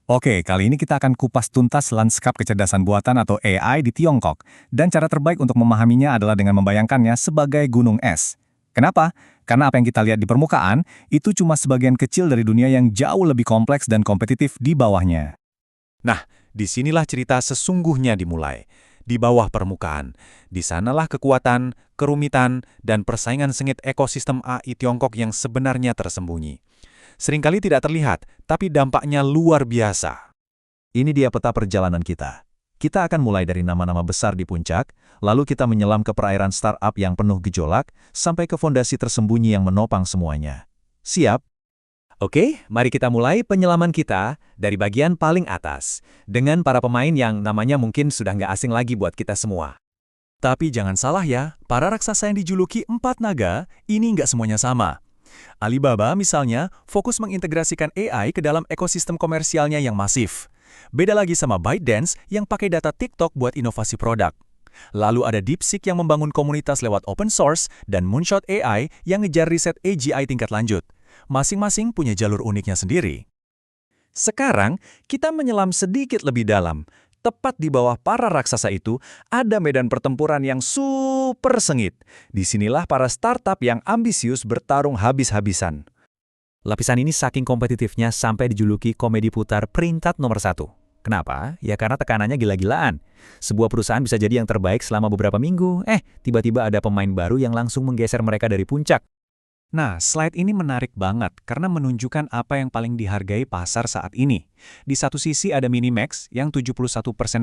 Oke, kali ini kita akan kupas tuntas lanskap kecerdasan buatan atau AI di Tiongkok. Dan cara terbaik untuk memahaminya adalah dengan membayangkannya sebagai gunung es. Kenapa? Karena apa yang kita lihat di permukaan, itu cuma sebagian kecil dari dunia yang jauh lebih kompleks dan kompetitif di bawahnya. Nah, disinilah cerita sesungguhnya dimulai. Di bawah permukaan, di sanalah kekuatan, kerumitan, dan persaingan sengit ekosistem AI Tiongkok yang sebenarnya tersembunyi. Seringkali tidak terlihat, tapi dampaknya luar biasa. Ini dia peta perjalanan kita. Kita akan mulai dari nama-nama besar di puncak, lalu kita menyelam ke perairan startup yang penuh gejolak, sampai ke fondasi tersembunyi yang menopang semuanya. Siap? Oke, mari kita mulai penyelaman kita dari bagian paling atas, dengan para pemain yang namanya mungkin sudah nggak asing lagi buat kita semua. Tapi jangan salah ya, para raksasa yang dijuluki empat naga, ini nggak semuanya sama. Alibaba misalnya fokus mengintegrasikan AI ke dalam ekosistem komersialnya yang masif. Beda lagi sama ByteDance yang pakai data TikTok buat inovasi produk. Lalu ada DeepSeek yang membangun komunitas lewat open source dan Moonshot AI yang ngejar riset AGI tingkat lanjut. Masing-masing punya jalur uniknya sendiri. Sekarang, kita menyelam sedikit lebih dalam. Tepat di bawah para raksasa itu, ada medan pertempuran yang super sengit. Disinilah para startup yang ambisius bertarung habis-habisan. Lapisan ini saking kompetitifnya sampai dijuluki komedi putar peringkat nomor 1. Kenapa? Ya karena tekanannya gila-gilaan. Sebuah perusahaan bisa jadi yang terbaik selama beberapa minggu, tiba-tiba ada pemain baru yang langsung menggeser mereka dari puncak. Nah, slide ini menarik banget karena menunjukkan apa yang paling dihargai pasar saat ini. Di satu sisi ada Minimax yang 71%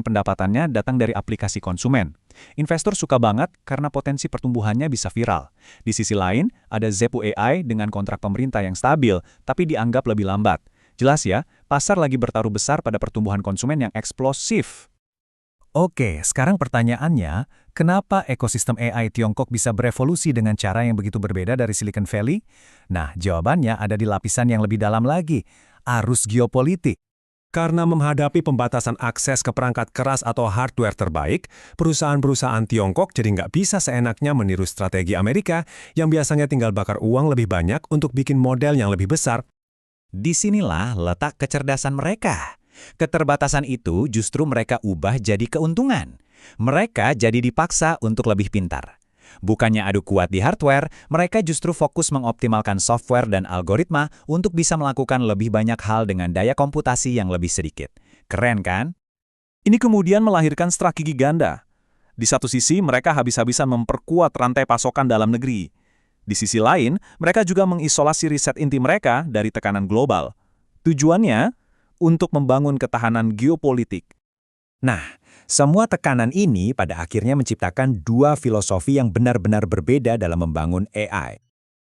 pendapatannya datang dari aplikasi konsumen. Investor suka banget karena potensi pertumbuhannya bisa viral. Di sisi lain, ada Zepu AI dengan kontrak pemerintah yang stabil, tapi dianggap lebih lambat. Jelas ya, pasar lagi bertaruh besar pada pertumbuhan konsumen yang eksplosif. Oke, sekarang pertanyaannya, kenapa ekosistem AI Tiongkok bisa berevolusi dengan cara yang begitu berbeda dari Silicon Valley? Nah, jawabannya ada di lapisan yang lebih dalam lagi, arus geopolitik. Karena menghadapi pembatasan akses ke perangkat keras atau hardware terbaik, perusahaan-perusahaan Tiongkok jadi nggak bisa seenaknya meniru strategi Amerika yang biasanya tinggal bakar uang lebih banyak untuk bikin model yang lebih besar. Disinilah letak kecerdasan mereka. Keterbatasan itu justru mereka ubah jadi keuntungan. Mereka jadi dipaksa untuk lebih pintar. Bukannya adu kuat di hardware, mereka justru fokus mengoptimalkan software dan algoritma untuk bisa melakukan lebih banyak hal dengan daya komputasi yang lebih sedikit. Keren kan? Ini kemudian melahirkan strategi ganda. Di satu sisi, mereka habis-habisan memperkuat rantai pasokan dalam negeri. Di sisi lain, mereka juga mengisolasi riset inti mereka dari tekanan global. Tujuannya untuk membangun ketahanan geopolitik. Nah, semua tekanan ini pada akhirnya menciptakan dua filosofi yang benar-benar berbeda dalam membangun AI.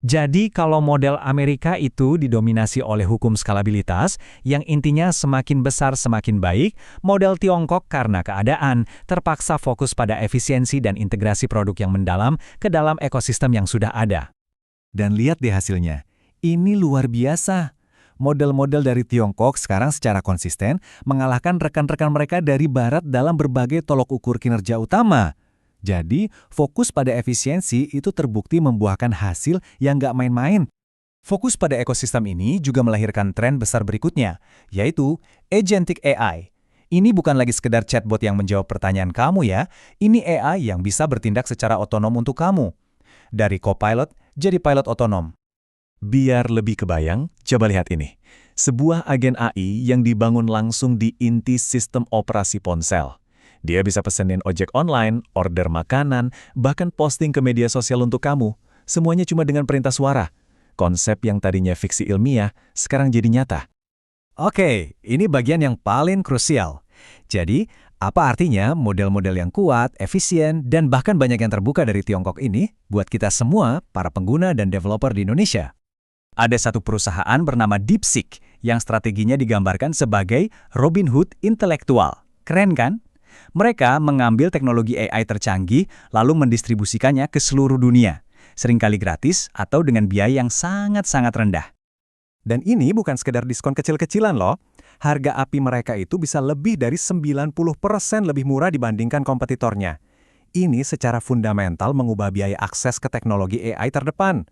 Jadi kalau model Amerika itu didominasi oleh hukum skalabilitas, yang intinya semakin besar semakin baik, model Tiongkok karena keadaan terpaksa fokus pada efisiensi dan integrasi produk yang mendalam ke dalam ekosistem yang sudah ada. Dan lihat deh hasilnya, ini luar biasa. Model-model dari Tiongkok sekarang secara konsisten mengalahkan rekan-rekan mereka dari Barat dalam berbagai tolok ukur kinerja utama. Jadi, fokus pada efisiensi itu terbukti membuahkan hasil yang nggak main-main. Fokus pada ekosistem ini juga melahirkan tren besar berikutnya, yaitu Agentic AI. Ini bukan lagi sekedar chatbot yang menjawab pertanyaan kamu ya, ini AI yang bisa bertindak secara otonom untuk kamu. Dari copilot jadi pilot otonom. Biar lebih kebayang, coba lihat ini. Sebuah agen AI yang dibangun langsung di inti sistem operasi ponsel. Dia bisa pesenin ojek online, order makanan, bahkan posting ke media sosial untuk kamu. Semuanya cuma dengan perintah suara. Konsep yang tadinya fiksi ilmiah, sekarang jadi nyata. Oke, ini bagian yang paling krusial. Jadi, apa artinya model-model yang kuat, efisien, dan bahkan banyak yang terbuka dari Tiongkok ini buat kita semua, para pengguna dan developer di Indonesia? Ada satu perusahaan bernama DeepSeek yang strateginya digambarkan sebagai Robin Hood intelektual. Keren kan? Mereka mengambil teknologi AI tercanggih lalu mendistribusikannya ke seluruh dunia, seringkali gratis atau dengan biaya yang sangat-sangat rendah. Dan ini bukan sekedar diskon kecil-kecilan loh. Harga API mereka itu bisa lebih dari 90% lebih murah dibandingkan kompetitornya. Ini secara fundamental mengubah biaya akses ke teknologi AI terdepan.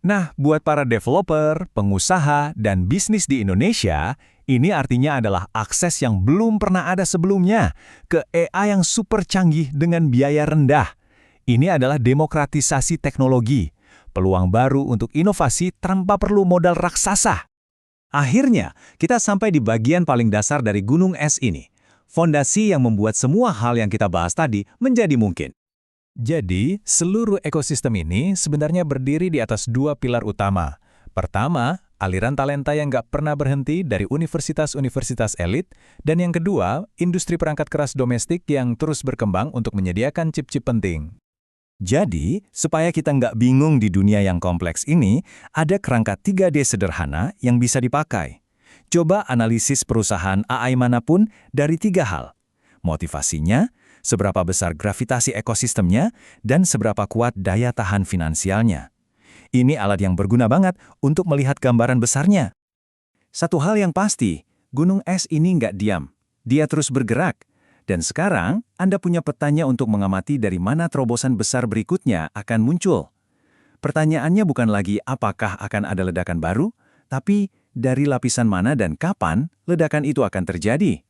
Nah, buat para developer, pengusaha, dan bisnis di Indonesia, Ini artinya adalah akses yang belum pernah ada sebelumnya ke AI yang super canggih dengan biaya rendah. Ini adalah demokratisasi teknologi, peluang baru untuk inovasi tanpa perlu modal raksasa. Akhirnya, kita sampai di bagian paling dasar dari gunung es ini. Fondasi yang membuat semua hal yang kita bahas tadi menjadi mungkin. Jadi, seluruh ekosistem ini sebenarnya berdiri di atas dua pilar utama. Pertama, aliran talenta yang nggak pernah berhenti dari universitas-universitas elit, dan yang kedua, industri perangkat keras domestik yang terus berkembang untuk menyediakan chip-chip penting. Jadi, supaya kita nggak bingung di dunia yang kompleks ini, ada kerangka 3D sederhana yang bisa dipakai. Coba analisis perusahaan AI manapun dari 3 hal. Motivasinya, seberapa besar gravitasi ekosistemnya, dan seberapa kuat daya tahan finansialnya. Ini alat yang berguna banget untuk melihat gambaran besarnya. Satu hal yang pasti, gunung es ini nggak diam. Dia terus bergerak. Dan sekarang, Anda punya petanya untuk mengamati dari mana terobosan besar berikutnya akan muncul. Pertanyaannya bukan lagi apakah akan ada ledakan baru, tapi dari lapisan mana dan kapan ledakan itu akan terjadi.